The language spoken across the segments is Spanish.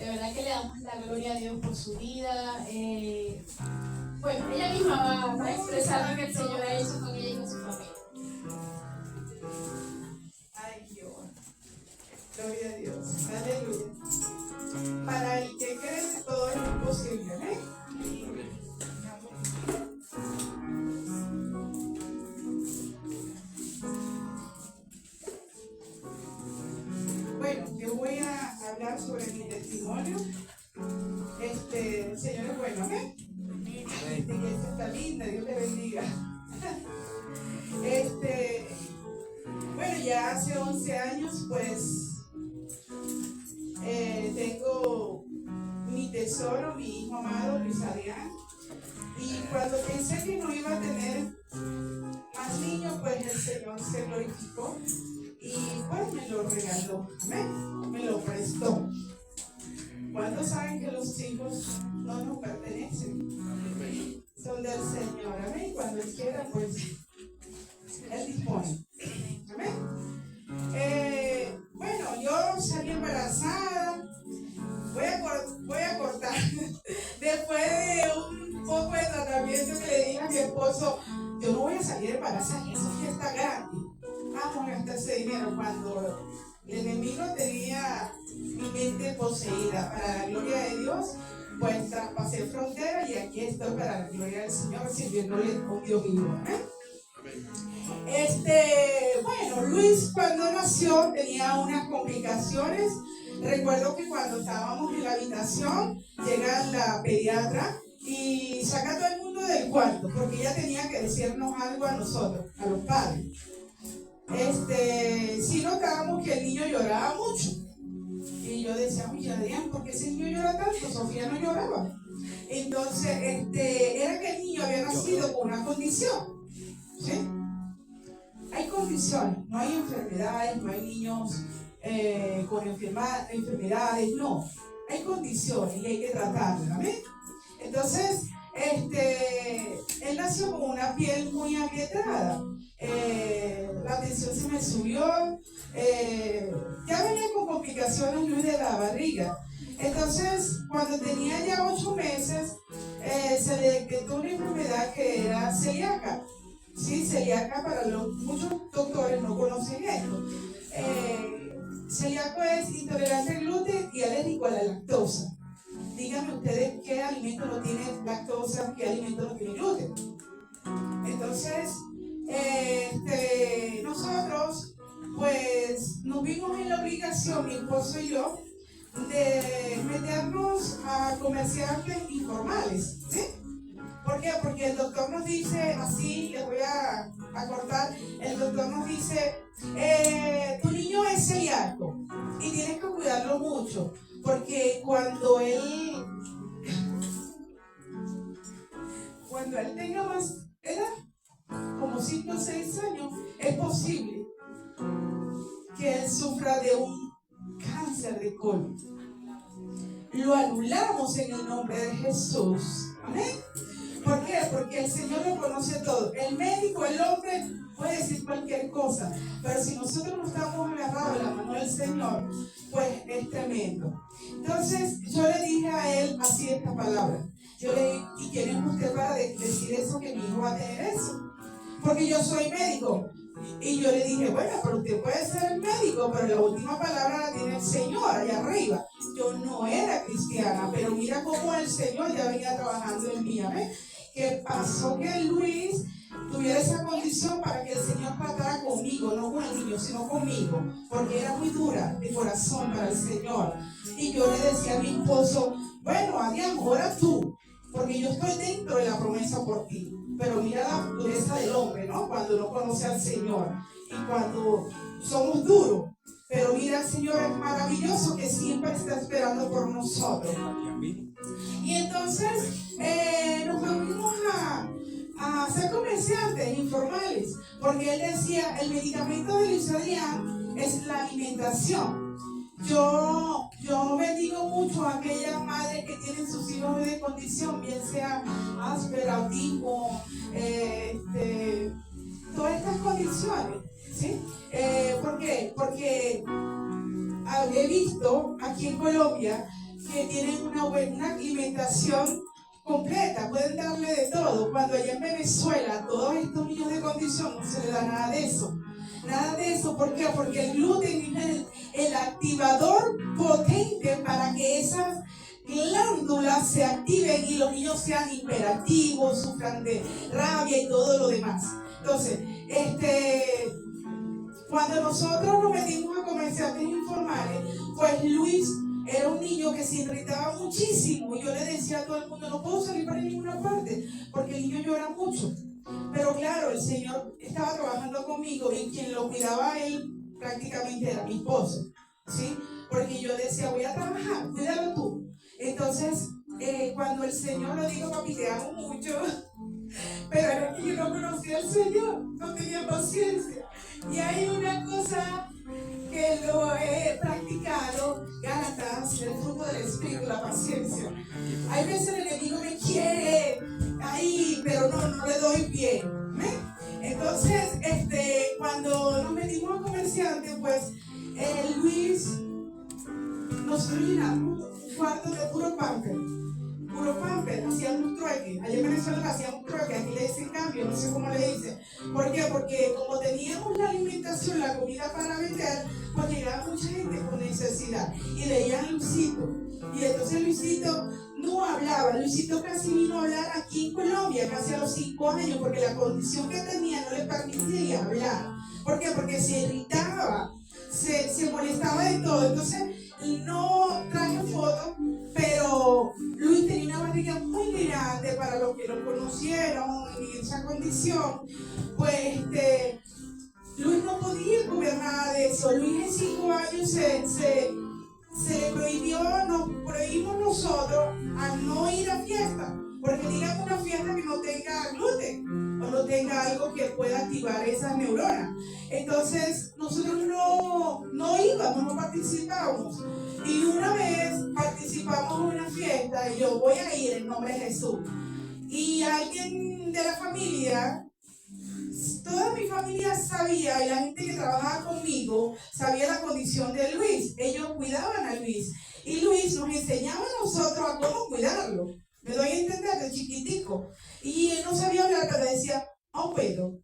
De verdad que le damos la gloria a Dios por su vida. Bueno, ella misma va a expresar lo que el Señor ha hecho con ella y con su familia. Ay, Dios. Gloria a Dios. Aleluya. Para el que cree, todo es posible, ¿eh? Bueno, yo voy a hablar sobre mi testimonio. El Señor es bueno, ¿eh? La iglesia está linda, Dios le bendiga. Bueno, ya hace 11 años, pues, tengo mi tesoro, mi hijo amado, Luis Adrián. Y cuando pensé que no iba a tener más niños, pues el Señor se glorificó y pues me lo regaló, amén, me lo prestó. ¿Cuántos saben que los hijos no nos pertenecen? Son del Señor, amén. Cuando Él quiera, pues Él dispone, amén. Bueno, yo salí embarazada. Voy a cortar. Después de un poco de tratamiento que le dije a mi esposo, yo no voy a salir embarazada, eso ya está grande. Vamos a gastar ese dinero. Cuando el enemigo tenía mi mente poseída, para la gloria de Dios, pues traspasé frontera y aquí estoy para la gloria del Señor, sirviéndole con Dios vivo. Bueno, Luis cuando nació tenía unas complicaciones. Recuerdo que cuando estábamos en la habitación, llega la pediatra y saca a todo el mundo del cuarto, porque ella tenía que decirnos algo a nosotros, a los padres. Sí notábamos que el niño lloraba mucho. Y yo decía, oye, Adrián, ¿por qué ese niño llora tanto? Sofía no lloraba. Entonces, era que el niño había nacido con una condición. ¿Sí? Hay condiciones, no hay enfermedades, no hay niños con enfermedades, no. Hay condiciones y hay que tratarlas, ¿amén? Entonces, él nació con una piel muy agrietada. La tensión se me subió, ya venía con complicaciones Luis de la barriga. Entonces, cuando tenía ya 8 meses, se le detectó una enfermedad que era celíaca. Sí, celíaca, para muchos doctores no conocen esto. Celíaco es intolerante al gluten y alérgico a la lactosa. Díganme ustedes qué alimento no tiene lactosa, qué alimento no tiene gluten. Entonces, nosotros pues nos vimos en la obligación, mi esposo y yo, de meternos a comerciantes informales, ¿sí? ¿Por qué? Porque el doctor nos dice, así, les voy a cortar, el doctor nos dice, tu niño es celíaco y tienes que cuidarlo mucho, porque cuando él tenga más edad, como 5 o 6 años, es posible que él sufra de un cáncer de colon. Lo anulamos en el nombre de Jesús. Amén. ¿Por qué? Porque el Señor lo conoce todo. El médico, el hombre, puede decir cualquier cosa, pero si nosotros no estamos agarrados de la mano del Señor, pues es tremendo. Entonces yo le dije a él así esta palabra. Yo le dije, ¿y quién es usted para decir eso, que mi hijo va a tener eso? Porque yo soy médico. Y yo le dije, bueno, pero usted puede ser el médico, pero la última palabra la tiene el Señor allá arriba. Yo no era cristiana, pero mira cómo el Señor ya venía trabajando en mí. ¿Ves? Que pasó que Luis tuviera esa condición para que el Señor tratara conmigo, no con el niño, sino conmigo, porque era muy dura de corazón para el Señor. Y yo le decía a mi esposo, bueno, Adrián, ora tú, porque yo estoy dentro de la promesa por ti. Pero mira la dureza del hombre, ¿no? Cuando no conoce al Señor y cuando somos duros. Pero mira, el Señor es maravilloso, que siempre está esperando por nosotros. Y entonces nos volvimos a ser comerciantes informales, porque él decía, el medicamento de Luis Adrián es la alimentación. Yo bendigo mucho a aquellas madres que tienen sus hijos de condición, bien sea Asperger, autismo, todas estas condiciones, ¿sí? ¿Por qué? Porque he visto aquí en Colombia que tienen una alimentación completa, pueden darle de todo. Cuando allá en Venezuela a todos estos niños de condición no se les da nada de eso. Nada de eso, ¿por qué? Porque el gluten es el activador potente para que esas glándulas se activen y los niños sean hiperactivos, sufran de rabia y todo lo demás. Entonces, cuando nosotros nos metimos a comerciantes informales, pues Luis era un niño que se irritaba muchísimo. Yo le decía a todo el mundo, no puedo salir para ninguna parte, porque el niño llora mucho. Pero claro, el Señor estaba trabajando conmigo y quien lo cuidaba a él prácticamente era mi esposo, ¿sí? Porque yo decía, voy a trabajar, cuídalo tú. Entonces, cuando el Señor lo dijo, papi, te amo mucho, pero era que yo no conocía al Señor, no tenía paciencia. Y hay una cosa que lo he practicado, Gálatas, el fruto del Espíritu, la paciencia. Hay veces el enemigo me quiere ahí, pero no le doy pie. Entonces, cuando nos metimos a comerciantes, pues Luis, nosotros llenamos un cuarto de puro pamper, hacíamos trueque. Allá en Venezuela hacíamos trueque, aquí le dicen cambio, no sé cómo le dicen. ¿Por qué? Porque como teníamos la alimentación, la comida para vender, pues llegaba mucha gente con necesidad y veían Luisito. Y entonces Luisito no hablaba, Luisito casi vino a hablar aquí en Colombia, casi a los 5 años, porque la condición que tenía no le permitía hablar. ¿Por qué? Porque se irritaba, se molestaba de todo. Entonces no traje fotos, pero Luis tenía una barriga muy grande para los que lo conocieron en esa condición. Pues Luis no podía comer nada de eso. Luis en 5 años se le prohibió, nos prohibimos nosotros a no ir a fiesta, porque digamos una fiesta que no tenga gluten o no tenga algo que pueda activar esas neuronas. Entonces nosotros no íbamos, no participábamos. Y una vez participamos en una fiesta y yo voy a ir en nombre de Jesús. Y alguien de la familia, toda mi familia sabía, y la gente que trabajaba conmigo sabía la condición de Luis. Ellos cuidaban a Luis. Y Luis nos enseñaba a nosotros a cómo cuidarlo. Me doy a entender, de chiquitico. Y él no sabía hablar, pero decía, a pedo.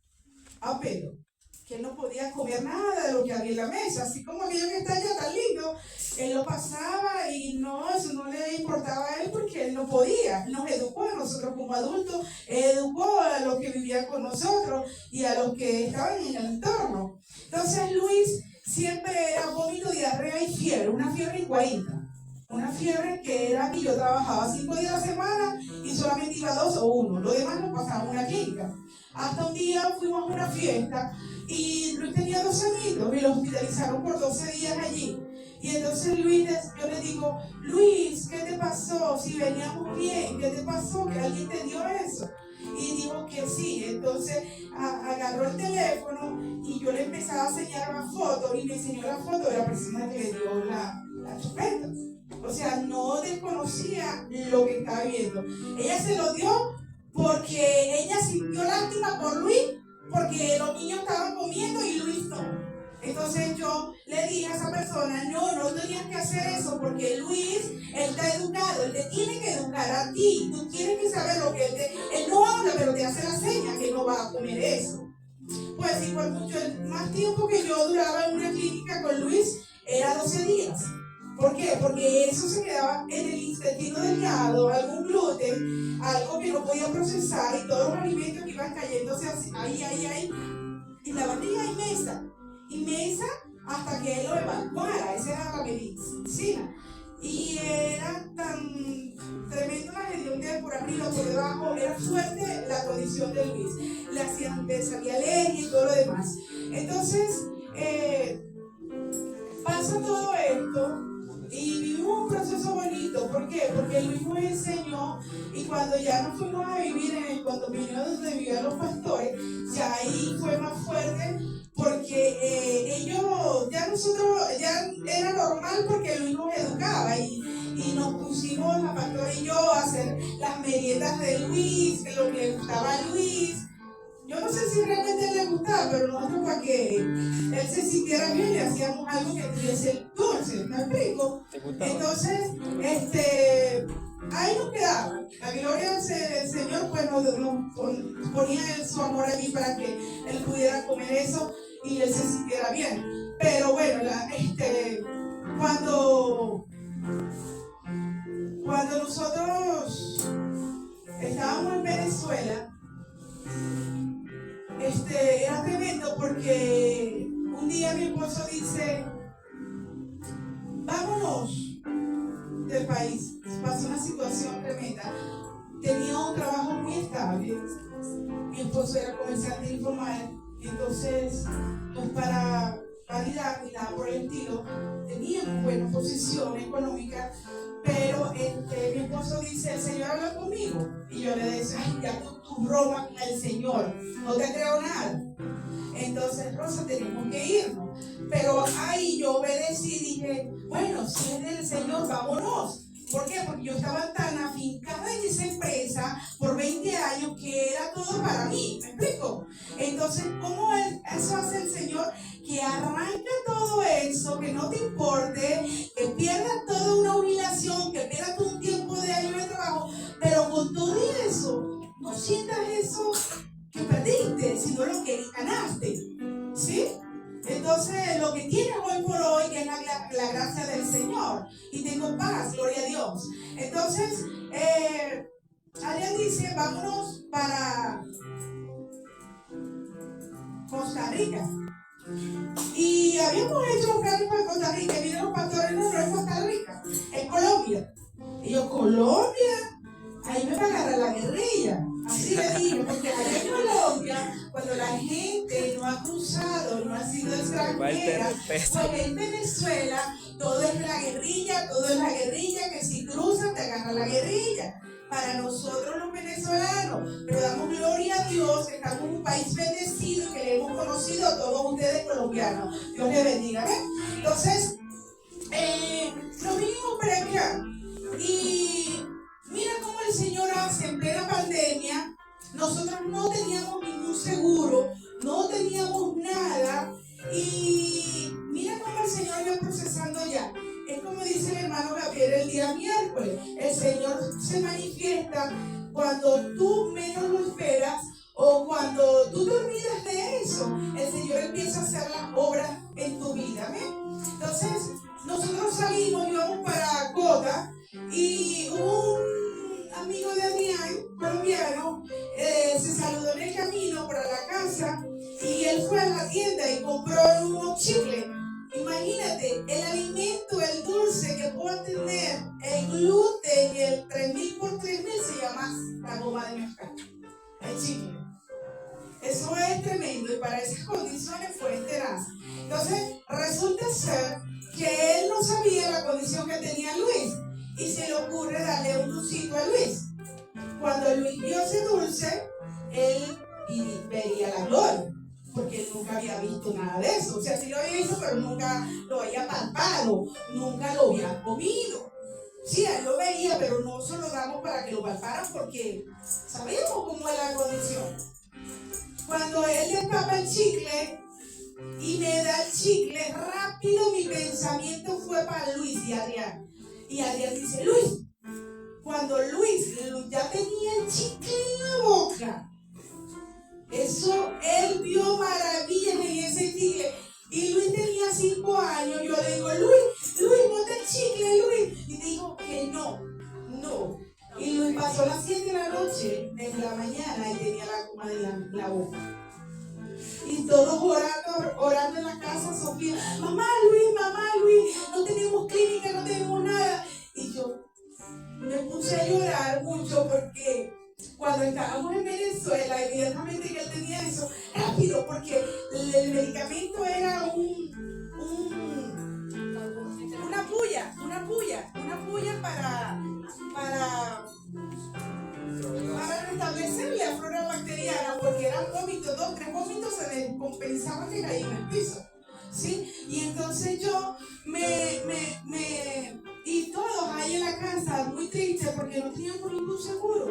Que él no podía comer nada de lo que había en la mesa. Así como aquello que está allá tan lindo, él lo pasaba y eso no le importaba a él porque él no podía. Nos educó a nosotros como adultos, educó a los que vivían con nosotros y a los que estaban en el entorno. Entonces Luis siempre era vómito, diarrea y fiebre, una fiebre igualita. Una fiebre que era que yo trabajaba 5 días a la semana y solamente iba 2 o 1. Lo demás lo pasaba en una clínica. Hasta un día fuimos a una fiesta y Luis tenía 2 añitos y lo hospitalizaron por 12 días allí. Y entonces Luis, yo le digo, Luis, ¿qué te pasó? Si veníamos bien, ¿qué te pasó? ¿Que alguien te dio eso? Y dijo que sí. Entonces agarró el teléfono y yo le empezaba a enseñar una foto y me enseñó la foto de la persona que le dio la chupeta. O sea, no desconocía lo que estaba viendo. Ella se lo dio porque ella sintió lástima por Luis, porque los niños estaban comiendo y Luis no. Entonces yo le dije a esa persona, no tenías que hacer eso porque Luis, él está educado, él te tiene que educar a ti. Tú tienes que saber lo que él no habla, pero te hace la seña que no va a comer eso. Pues igual mucho más tiempo que yo duraba en una clínica con Luis era 12 días. ¿Por qué? Porque eso se quedaba en el intestino delgado, algún gluten, algo que no podía procesar y todos los alimentos que iban cayéndose ahí, y la barriga inmensa hasta que él lo evacuara. Esa era la medicina. Y era tan tremendo la gestión de por arriba, por debajo, era fuerte la condición de Luis. Le salía alergia y todo lo demás. Entonces, pasa todo esto. Y vivimos un proceso bonito. ¿Por qué? Porque Luis nos enseñó, y cuando ya nos fuimos a vivir en el condominio donde vivían los pastores, ya ahí fue más fuerte, porque ya era normal porque Luis nos educaba y nos pusimos, la pastora y yo, a hacer las meriendas de Luis, lo que le gustaba a Luis. Yo no sé si realmente le gustaba, pero nosotros para que él se sintiera bien le hacíamos algo que tuviese dulce, ¿me explico? Entonces, ahí nos quedaba. La gloria del Señor pues nos ponía en su amor a mí para que él pudiera comer eso y él se sintiera bien. Pero bueno, cuando nosotros estábamos en Venezuela, era tremendo porque un día mi esposo dice, vámonos del país. Pasó una situación tremenda. Tenía un trabajo muy estable. Mi esposo era comerciante informal. Entonces, no es para validar ni nada por el estilo. Tenía una buena posición económica. Pero mi esposo dice, el Señor habla conmigo. Y yo le decía, ay, ya tu broma con el Señor. No te creo nada. Entonces, Rosa, tenemos que irnos. Pero ahí yo obedecí y dije, bueno, si es del Señor, vámonos. ¿Por qué? Porque yo estaba tan afincada en esa empresa por 20 años que era todo para mí. ¿Me explico? Entonces, ¿cómo eso hace el Señor? Que arranca todo eso, que no te importe, que pierdas toda una jubilación, que pierdas todo un tiempo de años de trabajo, pero con todo eso, no sientas eso que perdiste, sino lo que ganaste. ¿Sí? Entonces, lo que tienes hoy por hoy, que es la gracia del Señor, y tengo paz, gloria a Dios. Entonces, Adrián dice, vámonos para Costa Rica. Y habíamos hecho los planes para Costa Rica, y vinieron los pastores, no es Costa Rica, es Colombia. Y yo, Colombia, ahí me va a agarrar la guerrilla. Así le digo, porque allá en Colombia, cuando la gente no ha cruzado, no ha sido extranjera, porque en Venezuela todo es la guerrilla, que si cruzas te agarra la guerrilla. Para nosotros los venezolanos, pero damos gloria a Dios, que estamos en un país bendecido y que le hemos conocido a todos ustedes colombianos. Dios les bendiga, ¿ves? Entonces, nos vinimos para acá y mira cómo el Señor hace en plena pandemia. Nosotros no teníamos ningún seguro, no teníamos nada y mira cómo el Señor va procesando ya. Es como dice el hermano Gabriel el día miércoles, el Señor se manifiesta cuando tú menos lo esperas o cuando tú te olvidas de eso. El Señor empieza a hacer las obras en tu vida, ¿ves? Entonces nosotros salimos, íbamos para Cota y un amigo de Adrián, colombiano, se saludó en el camino para la casa y él fue a la tienda y compró unos chicles. Imagínate, el alimento, el dulce que pueda tener el gluten y el 3000 por 3000 se llama la goma de mascar, el chicle. Eso es tremendo y para esas condiciones fue tenaz. Entonces, resulta ser que él no sabía la condición que tenía Luis y se le ocurre darle un dulcito a Luis. Cuando Luis vio ese dulce, él vería la gloria, porque él nunca había visto nada de eso. O sea, sí lo había visto, pero nunca lo había palpado, nunca lo había comido. Sí, él lo veía, pero no se lo damos para que lo palparan porque sabíamos cómo era la condición. Cuando él destapa el chicle y me da el chicle, rápido mi pensamiento fue para Luis y Adrián. Y Adrián dice, Luis, cuando Luis ya tenía el chicle en la boca, eso, él vio maravillas en ese chicle. Y Luis tenía 5 años. Yo le digo, Luis, bota el chicle, Luis. Y dijo que no. Y Luis pasó las 7 de la noche, desde la mañana, y tenía la goma de la boca. Y todos orando en la casa, Sofía, mamá Luis, no tenemos clínica, no tenemos nada. Y yo me puse a llorar mucho porque cuando estábamos en Venezuela, evidentemente que él tenía eso rápido, porque el medicamento era una puya para restablecer la flora bacteriana, porque eran vómitos, 2, 3 vómitos se descompensaban que caían en el piso. ¿Sí? Y entonces yo y todos ahí en la casa muy tristes porque no teníamos ningún seguro,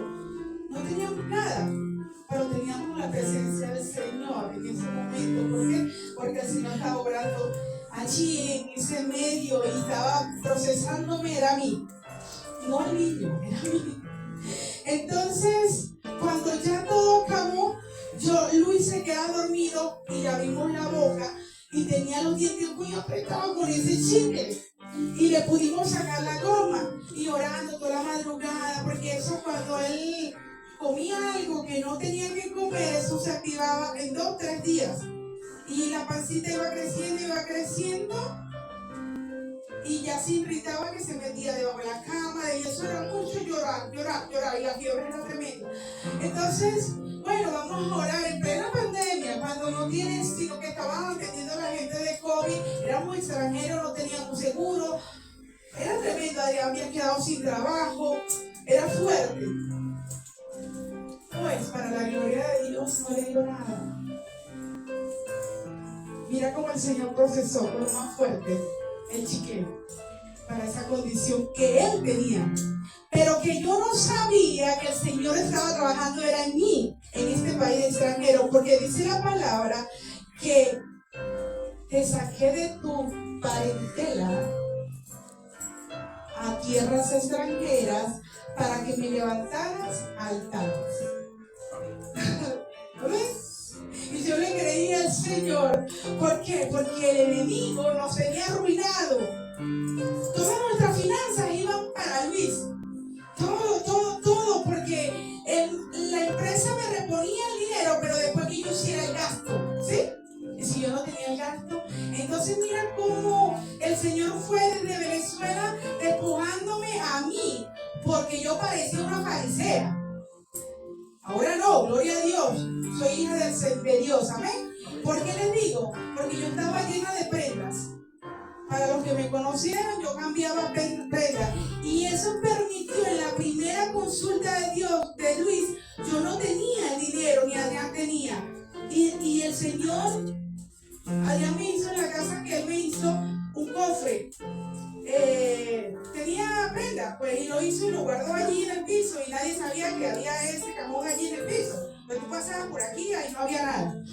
no teníamos nada, pero teníamos la presencia del Señor en ese momento. ¿Por qué? Porque el Señor estaba obrando allí en ese medio y estaba procesándome, era a mí. No el niño, era mí. Entonces, cuando ya todo acabó, Luis se queda dormido y le abrimos la boca y tenía los dientes muy apretados con ese chicle. Y le pudimos sacar la goma y orando toda la madrugada, porque eso cuando él comía algo que no tenía que comer, eso se activaba en 2 o 3 días. Y la pancita iba creciendo y ya se irritaba que se metía debajo de la cama y eso era mucho llorar y la fiebre era tremenda. Entonces, bueno, vamos a orar en plena pandemia, cuando no tienes, sino que estaban atendiendo a la gente de COVID, éramos extranjeros, no teníamos seguro, era tremendo, había quedado sin trabajo, era fuerte. Pues para la gloria de Dios no le dio nada. Mira cómo el Señor procesó con lo más fuerte el chiquero para esa condición que él tenía, pero que yo no sabía que el Señor estaba trabajando era en mí, en este país extranjero, porque dice la palabra que te saqué de tu parentela a tierras extranjeras para que me levantaras altares. ¿Ves? Y yo le creí al Señor. ¿Por qué? Porque el enemigo nos tenía arruinado. Todas nuestras finanzas iban para Luis. Todo, porque la empresa me reponía el dinero, pero después que yo hiciera el gasto, ¿sí? Y si yo no tenía el gasto, entonces mira cómo el Señor fue desde Venezuela despojándome a mí, porque yo parecía una farisea. Ahora no, gloria a Dios, soy hija de Dios, amén. ¿Por qué les digo? Porque yo estaba llena de prendas. Para los que me conocieran, yo cambiaba prendas. Y eso permitió en la primera consulta de Dios, de Luis, yo no tenía el dinero, ni Adrián tenía. Y el Señor, Adrián me hizo en la casa que él me hizo un cofre. Tenía prenda, pues, y lo hizo y lo guardó allí en el piso y nadie sabía que había ese cajón allí en el piso. Pero tú pasabas por aquí y ahí no había nada.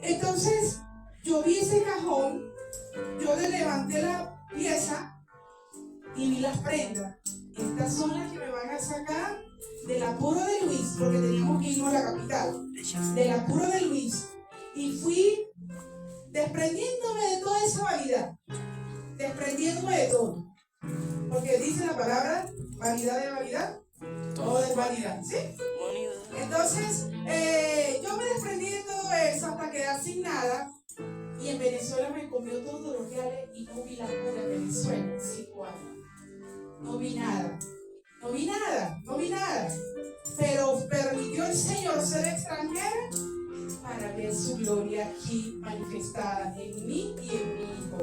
Entonces, yo vi ese cajón, yo le levanté la pieza y vi las prendas. Estas son las que me van a sacar del apuro de Luis, porque teníamos que irnos a la capital, del apuro de Luis. Y fui desprendiéndome de toda esa vanidad, desprendiéndome de todo. Porque dice la palabra, vanidad de vanidad, todo es vanidad, ¿sí? Entonces, yo me desprendí de todo eso hasta quedar sin nada. Y en Venezuela me comió todos los reales y no vi la cura en Venezuela, 5 años. No vi nada. Pero permitió el Señor ser extranjera para ver su gloria aquí manifestada en mí y en mi hijo.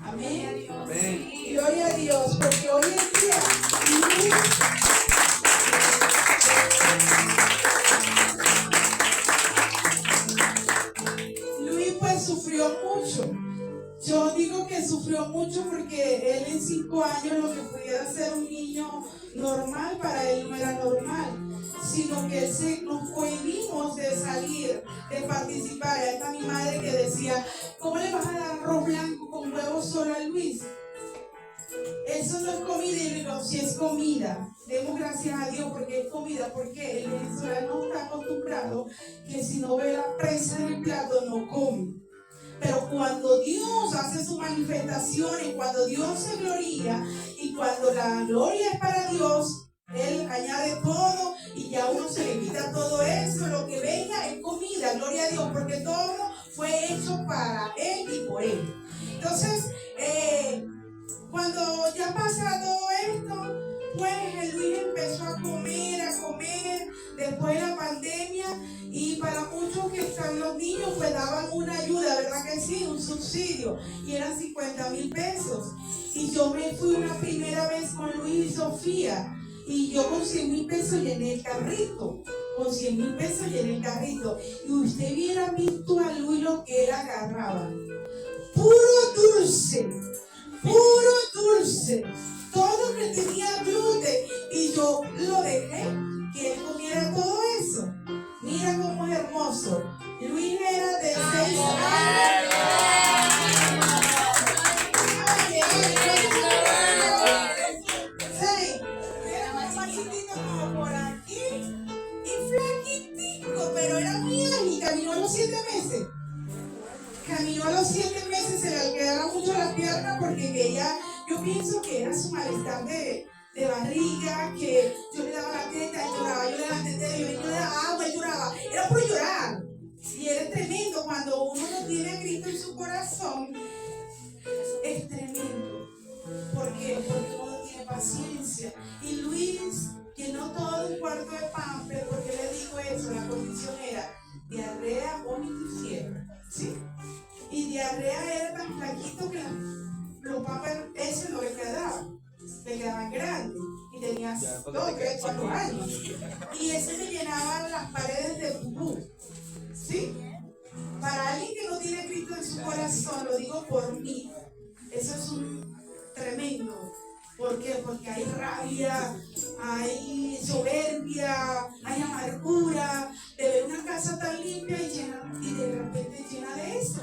Amén. Amén. Gloria a Dios, porque hoy en día Luis pues sufrió mucho. Yo digo que sufrió mucho porque él en 5 años lo que pudiera ser un niño normal, para él no era normal, sino que nos cohibimos de salir, de participar. Ahí está mi madre que decía, ¿cómo le vas a dar arroz blanco con huevos solo a Luis? Eso no es comida. Y digo, si es comida, demos gracias a Dios porque es comida, porque el venezolano está acostumbrado que si no ve la presa en el plato no come. Pero cuando Dios hace sus manifestaciones, cuando Dios se gloria y cuando la gloria es para Dios, Él añade todo y ya uno se le quita todo eso. Lo que venga es comida, gloria a Dios, porque todo fue hecho para Él y por Él. Entonces, cuando ya pasa todo esto, pues el Luis empezó a comer, después de la pandemia, y para muchos que están los niños, pues daban una ayuda, ¿verdad que sí? Un subsidio, y eran 50,000 pesos. Y yo me fui una primera vez con Luis y Sofía, y yo con 100,000 pesos llené el carrito. Y usted hubiera visto a Luis lo que él agarraba. Puro dulce, todo que tenía gluten, y yo lo dejé que él comiera todo eso. Mira cómo es hermoso. Luis era de 6 años. yo pienso que era su malestar de barriga, que yo le daba la teta y lloraba, yo le daba tetera, yo le daba agua y lloraba. Era por llorar. Y era tremendo cuando uno no tiene a Cristo en su corazón. Es tremendo. ¿Por qué? Porque uno no tiene paciencia. Y Luis, que no todo un cuarto de pamper, ¿por qué le digo eso? La condición era diarrea, vómito y fiebre. ¿Sí? Y diarrea era tan flaquito que los pampers ese no le quedaban grandes. Y tenía 2, 3, 4 años. Y ese me llenaba las paredes de pupú. ¿Sí? Para alguien que no tiene Cristo en su corazón, lo digo por mí, eso es un tremendo. ¿Por qué? Porque hay rabia, hay soberbia, hay amargura de ver una casa tan limpia y de repente llena de eso.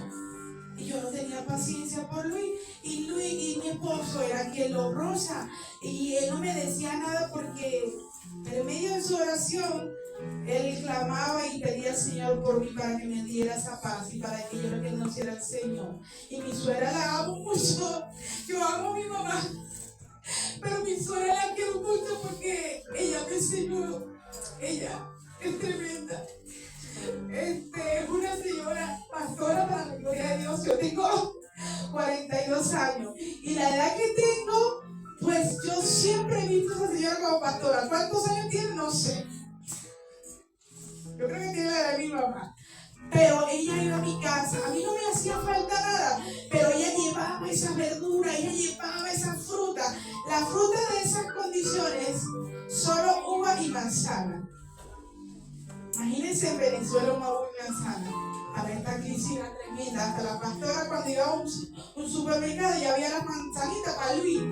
Y yo no tenía paciencia por Luis. Y Luis y mi esposo era que lo rosa. Y él no me decía nada porque en medio de su oración él clamaba y pedía al Señor por mí para que me diera esa paz y para que yo le conociera al Señor. Y mi suegra la amo mucho. Yo amo a mi mamá. Pero mi suegra la quiero mucho porque ella me enseñó. Ella es tremenda. Es una señora pastora para la gloria de Dios. Yo tengo 42 años y la edad que tengo, pues yo siempre he visto a esa señora como pastora. ¿Cuántos años tiene? No sé. Yo creo que tiene la edad de mi mamá. Pero ella iba a mi casa, a mí no me hacía falta nada, pero ella llevaba esa verdura, ella llevaba esa fruta. La fruta de esas condiciones, solo uva y manzana. Imagínense en Venezuela una uva y manzana. Ahora esta crisis era tremenda. Hasta la pastora cuando iba a un supermercado ya había las manzanitas para Luis.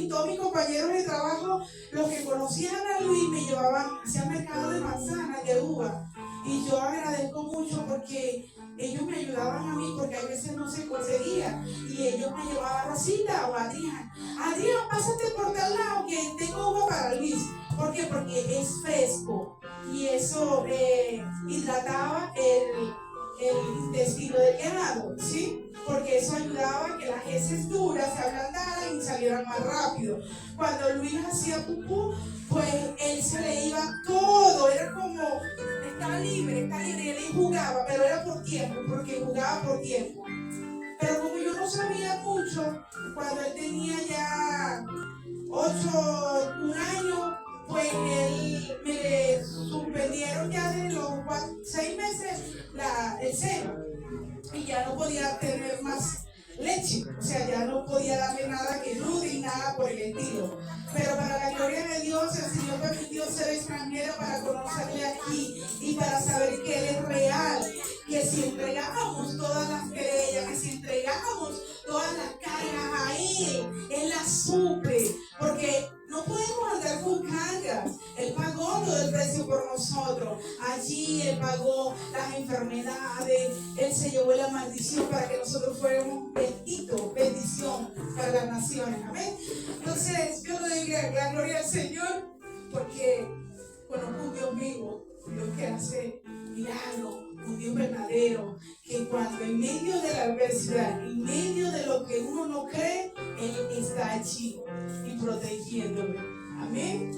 Todos mis compañeros de trabajo, los que conocían a Luis, me llevaban hacia el mercado de manzanas, de uva. Y yo agradezco mucho porque ellos me ayudaban a mí, porque a veces no se conseguía. Y ellos me llevaban a Rosita o a Adrián. Adrián, pásate por tal lado que tengo uva para Luis. ¿Por qué? Porque es fresco. Y eso hidrataba el intestino del ganado, ¿sí? Porque eso ayudaba a que las heces duras se ablandaran y salieran más rápido. Cuando Luis hacía pupú, pues él se le iba todo, era como, estaba libre, él jugaba, pero era por tiempo, porque jugaba por tiempo. Pero como yo no sabía mucho, cuando él tenía ya 1 año, pues él me suspendieron ya de los 6 meses el seno y ya no podía tener más leche, o sea, ya no podía darle nada que Rudy, nada por el estilo. Pero para la gloria de Dios, el Señor permitió ser extranjera para conocerle aquí y para saber que Él es real, que si entregamos todas las querellas, que si entregamos todas las cargas a Él las suple, porque no podemos andar con cargas. Él pagó todo el precio por nosotros. Allí Él pagó las enfermedades. Él se llevó la maldición para que nosotros fuéramos benditos, bendición para las naciones. Amén. Entonces, yo le doy la gloria al Señor porque conozco un Dios vivo, un Dios que hace milagros, un Dios verdadero, que cuando en medio de la adversidad, en medio de lo que uno no cree, Él está allí y protegiéndome. Amén.